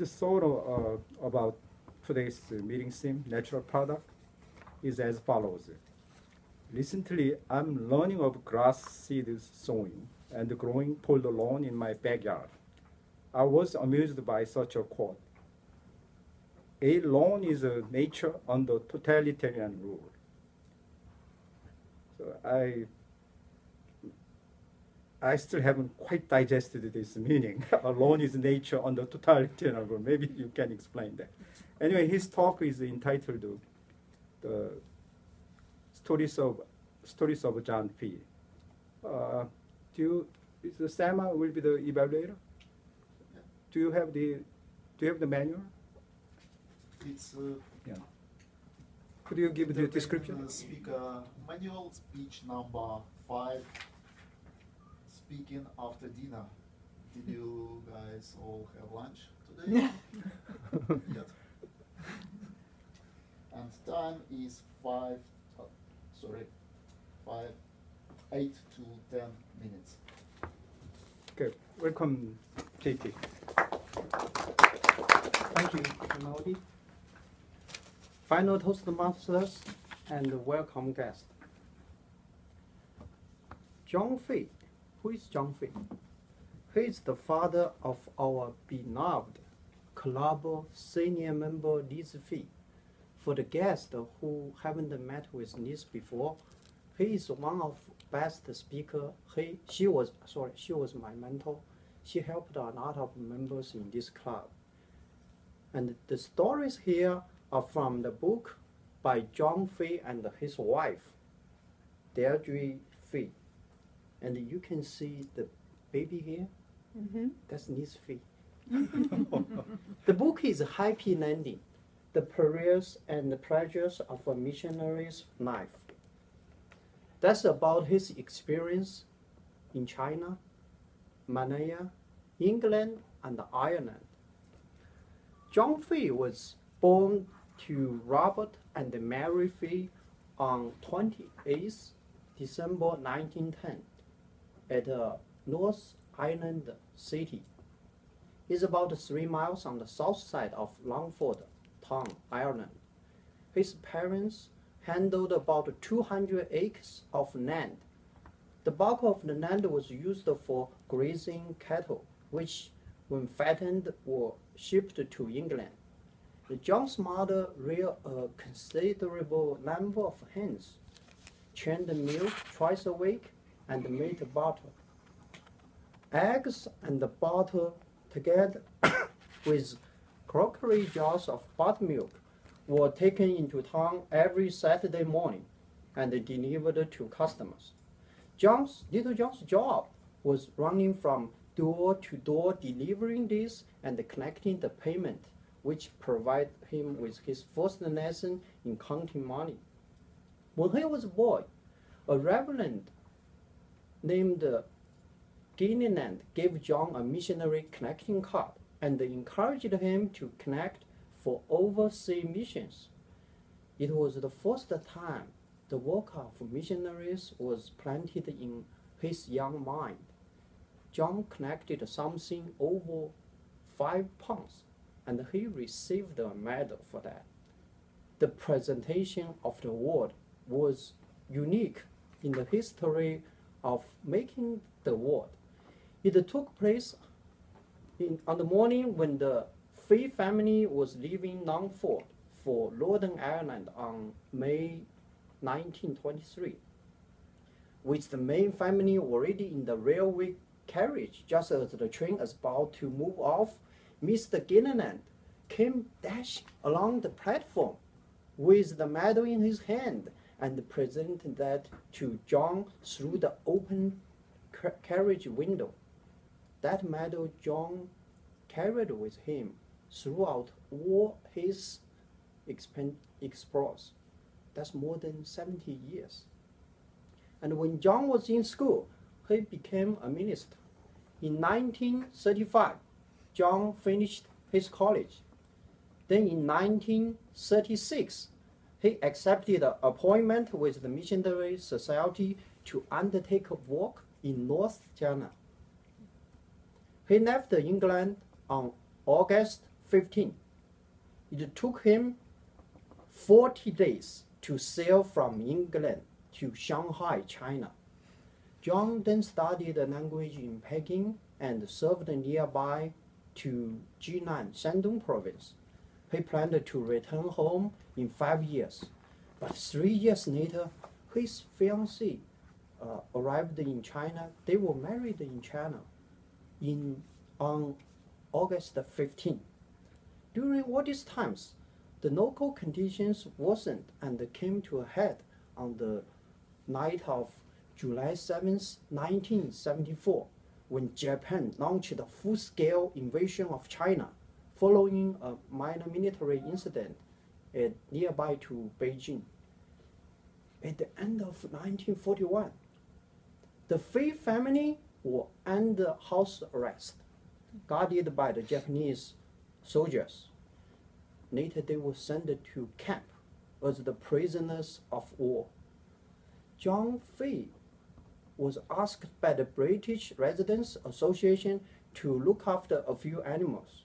his thought about today's meeting theme, natural product, is as follows. Recently, I'm learning of grass seed sowing and growing for the lawn in my backyard. I was amused by such a quote. A lawn is a nature under totalitarian rule. So I still haven't quite digested this meaning. A lawn is nature under totalitarian rule. Maybe you can explain that. Anyway, his talk is entitled "The Stories of John Fee." Sama will be the evaluator? Yeah. Do you have the manual? It's Yeah. Could you give the description? Speaker manual speech number 5. Speaking after dinner. Did you guys all have lunch today? Yet. And time is 8 to 10 minutes. Okay, welcome, JT. Thank you, Modi. Final Toastmasters and welcome guests. John Fee. Who is John Fee? He is the father of our beloved club senior member Liz Fee. For the guests who haven't met with Liz before, he is one of best speaker. She was my mentor. She helped a lot of members in this club. And the stories here are from the book by John Fee and his wife, Deirdre Fee. And you can see the baby here. Mm-hmm. That's Liz Fee. The book is Happy Landing, the perils and the pleasures of a missionary's life. That's about his experience in China, Malaya, England, and Ireland. John Fee was born to Robert and Mary Fee on 28th December 1910 at North Island City. It's about 3 miles on the south side of Longford Town, Ireland. His parents handled about 200 acres of land. The bulk of the land was used for grazing cattle, which, when fattened, were shipped to England. John's mother reared a considerable number of hens, churned milk twice a week, and made butter. Eggs and butter, together with crockery jars of buttermilk, were taken into town every Saturday morning and delivered to customers. Little John's job was running from door to door, delivering this and collecting the payment, which provided him with his first lesson in counting money. When he was a boy, a reverend named Gilliland gave John a missionary connecting card and encouraged him to connect for overseas missions. It was the first time the work of missionaries was planted in his young mind. John connected something over 5 pounds, and he received a medal for that. The presentation of the word was unique in the history of making the word. It took place on the morning when the Fee family was leaving Longford for Northern Ireland on May 1923. With the main family already in the railway carriage, just as the train was about to move off, Mr. Gilliland came dashing along the platform with the medal in his hand and presented that to John through the open carriage window. That medal John carried with him throughout all his explores. That's more than 70 years. And when John was in school, he became a minister. In 1935, John finished his college. Then in 1936, he accepted an appointment with the Missionary Society to undertake work in North China. He left England on August 15. It took him 40 days to sail from England to Shanghai, China. John then studied the language in Peking and served nearby to Jinan, Shandong province. He planned to return home in 5 years, but 3 years later, his fiancée arrived in China. They were married in China on August 15. During all these times, the local conditions worsened and came to a head on the night of July 7, 1974, when Japan launched a full-scale invasion of China following a minor military incident nearby to Beijing. At the end of 1941, the Fei family were under house arrest, guarded by the Japanese soldiers. Later, they were sent to camp as the prisoners of war. John Fei was asked by the British Residents Association to look after a few animals,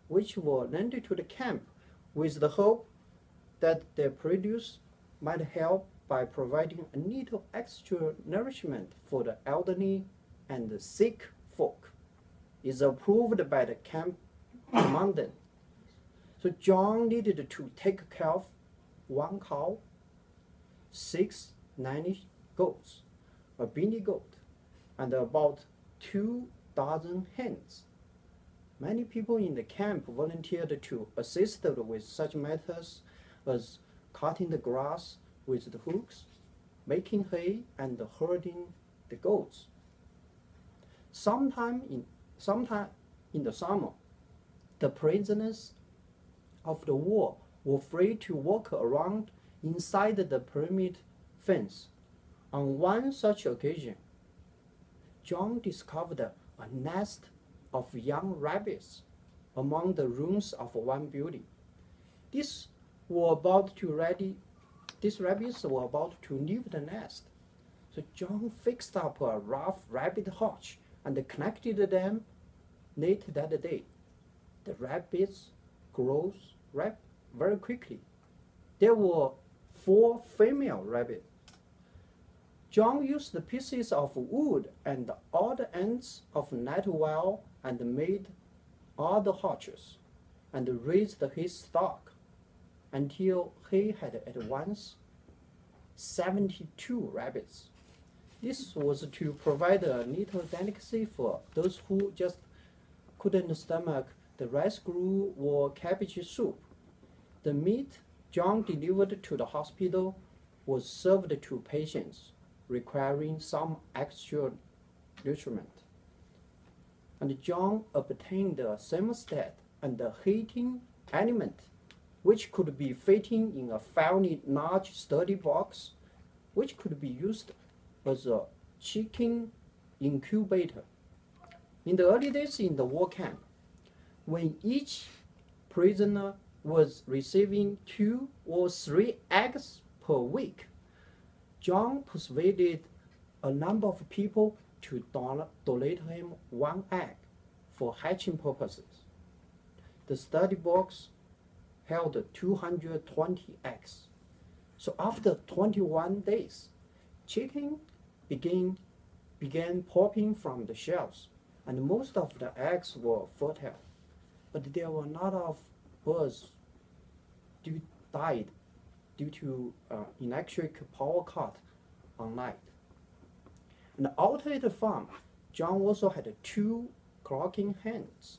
which were lent to the camp with the hope that their produce might help by providing a little extra nourishment for the elderly and the sick folk. Is approved by the camp commandant. So John needed to take care of 1 cow, 6 nanny goats, a beanie goat, and about 2 dozen hens. Many people in the camp volunteered to assist with such matters as cutting the grass with the hooks, making hay, and herding the goats. Sometime in the summer, the prisoners of the war were free to walk around inside the pyramid fence. On one such occasion, John discovered a nest of young rabbits among the rooms of one building. These rabbits were about to leave the nest. So John fixed up a rough rabbit hutch and connected them late that day. The rabbits grew very quickly. There were 4 female rabbits. John used the pieces of wood and odd ends of net wire and made other hutches and raised his stock until he had at once 72 rabbits. This was to provide a little delicacy for those who just couldn't stomach the rice gruel or cabbage soup. The meat John delivered to the hospital was served to patients requiring some extra nutriment. And John obtained a thermostat and a heating element which could be fitting in a fairly large sturdy box, which could be used as a chicken incubator. In the early days in the war camp, when each prisoner was receiving 2 or 3 eggs per week, John persuaded a number of people to donate him 1 egg for hatching purposes. The sturdy box held 220 eggs. So after 21 days, chicken began popping from the shells, and most of the eggs were fertile. But there were a lot of birds died due to electric power cut on night. And out at the farm, John also had 2 clucking hens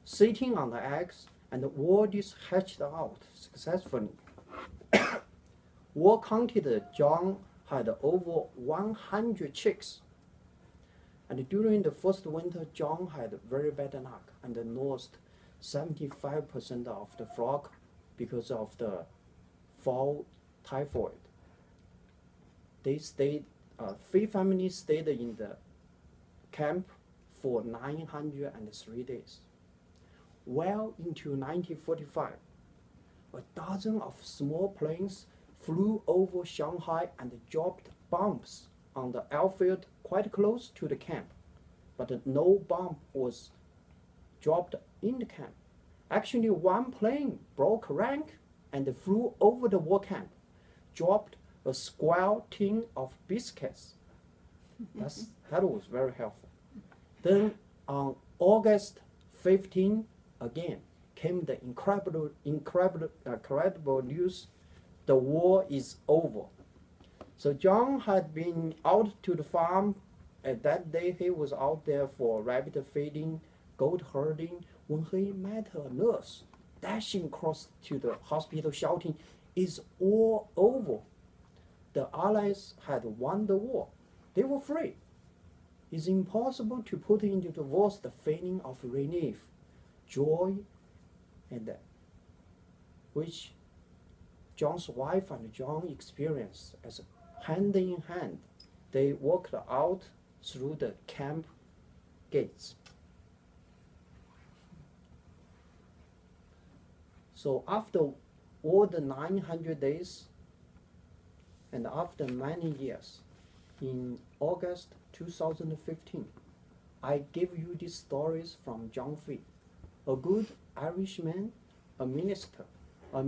sitting on the eggs, and all this hatched out successfully. War counted John had over 100 chicks. And during the first winter, John had very bad luck and lost 75% of the flock because of the fall typhoid. They stayed, Fei family stayed in the camp for 903 days. Well into 1945, a dozen of small planes flew over Shanghai and dropped bombs on the airfield quite close to the camp, but no bomb was dropped in the camp. Actually, one plane broke rank and flew over the war camp, dropped a square tin of biscuits. That was very helpful. Then on August 15, again, came the incredible news: the war is over. So John had been out to the farm. At that day, he was out there for rabbit feeding, goat herding, when he met a nurse dashing across to the hospital shouting, "It's all over. The Allies had won the war. They were free." It's impossible to put into the words the feeling of relief, joy, and which John's wife and John experienced as hand in hand they walked out through the camp gates. So after all the 900 days and after many years, in August 2015, I give you these stories from John Fee, a good Irishman, a minister, a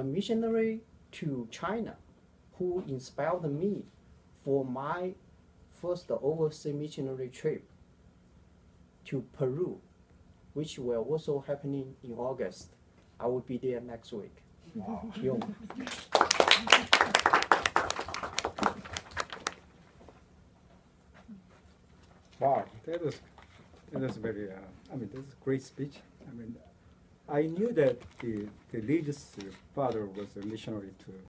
missionary to China, who inspired me for my first overseas missionary trip to Peru, which will also happening in August. I will be there next week. Wow. Wow, that was very. This is a great speech. I knew that the Lee's father was a missionary to